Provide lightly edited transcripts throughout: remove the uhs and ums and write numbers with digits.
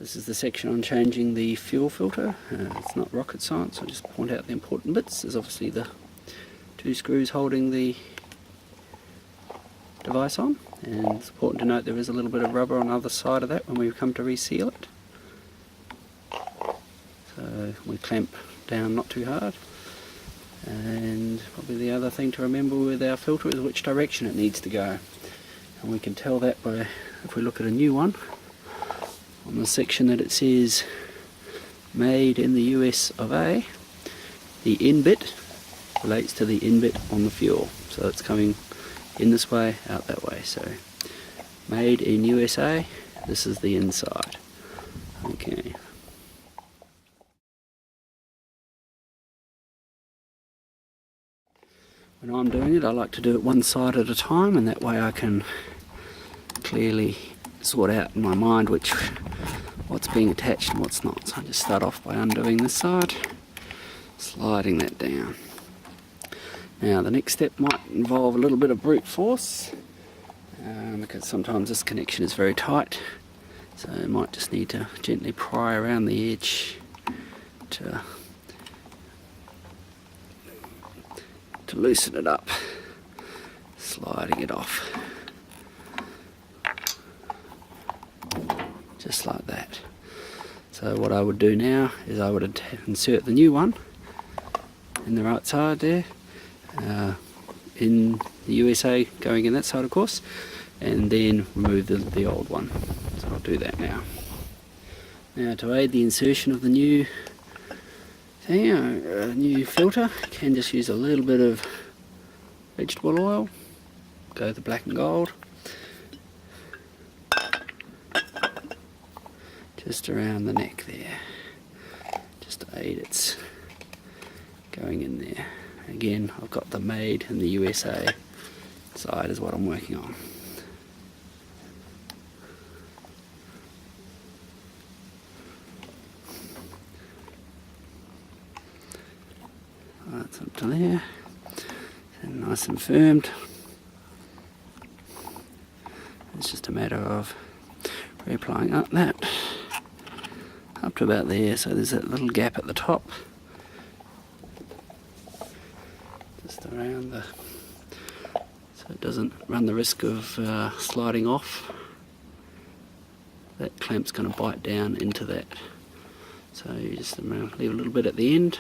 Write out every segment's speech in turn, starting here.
This is the section on changing the fuel filter. It's not rocket science, I'll just point out the important bits. There's obviously the 2 screws holding the device on, and it's important to note there is a little bit of rubber on the other side of that when we come to reseal it. So we clamp down not too hard. And probably the other thing to remember with our filter is which direction it needs to go. And we can tell that by, if we look at a new one, on the section that it says made in the US of A, the in bit relates to the in bit on the fuel. So it's coming in this way, out that way. So made in USA, this is the inside. Okay. When I'm doing it, I like to do it one side at a time, and that way I can clearly sort out in my mind what's being attached and what's not. So I just start off by undoing this side, sliding that down. Now the next step might involve a little bit of brute force, because sometimes this connection is very tight, so I might just need to gently pry around the edge to loosen it up, sliding it off, just like that. So what I would do now is I would insert the new one in the right side there, in the USA going in that side of course, and then remove the old one. So I'll do that now. Now to aid the insertion of the new thing, a new filter, you can just use a little bit of vegetable oil, go the black and gold, just around the neck there, just to aid its going in there. Again, I've got the made in the USA side is what I'm working on. That's up to there, and nice and firmed. It's just a matter of reapplying up that up to about there, so there's that little gap at the top, just around so it doesn't run the risk of sliding off. That clamp's going to bite down into that, so you just leave a little bit at the end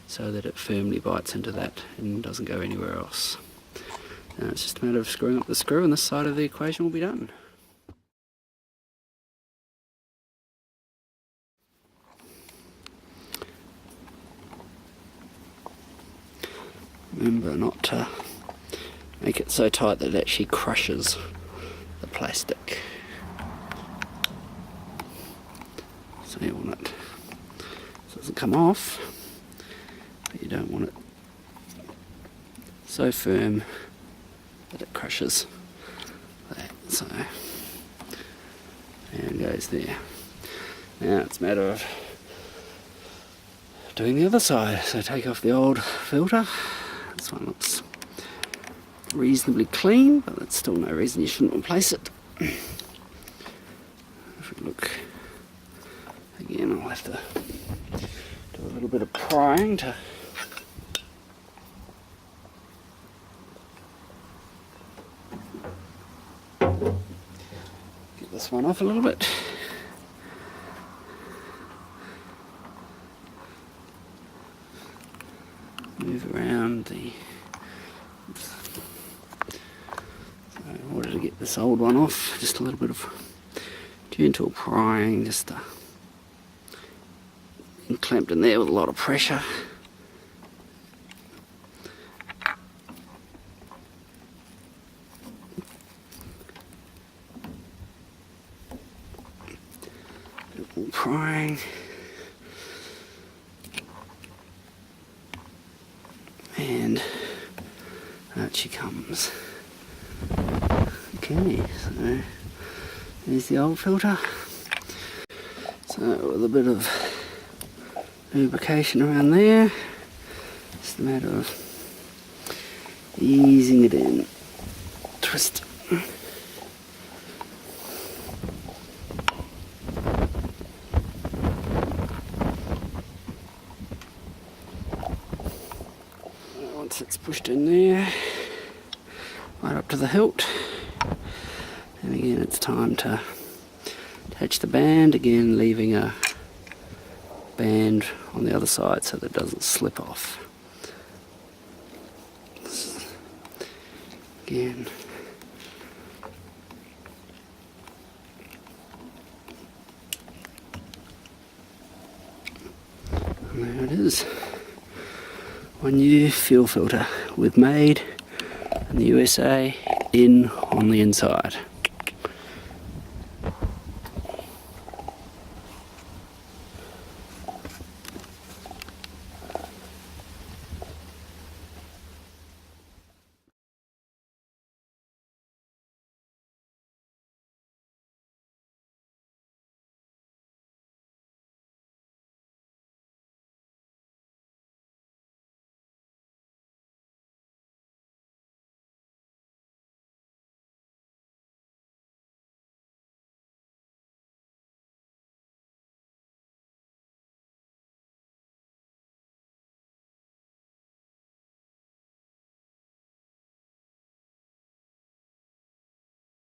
so that it firmly bites into that and doesn't go anywhere else. Now it's just a matter of screwing up the screw and this side of the equation will be done. Remember not to make it so tight that it actually crushes the plastic. So you want it so it doesn't come off, but you don't want it so firm that it crushes that. So there it goes there. Now it's a matter of doing the other side. So take off the old filter. This one looks reasonably clean, but that's still no reason you shouldn't replace it. If we look again, I'll have to do a little bit of prying to get this one off a little bit. Move around the, so in order to get this old one off, just a little bit of gentle prying, just clamped in there with a lot of pressure. Little prying. And out she comes. Okay, so there's the old filter. So with a bit of lubrication around there, just a matter of easing it in. Twist. It's pushed in there, right up to the hilt. And again, it's time to attach the band, again leaving a band on the other side so that it doesn't slip off. Again. And there it is. One new fuel filter with Made in the USA in on the inside.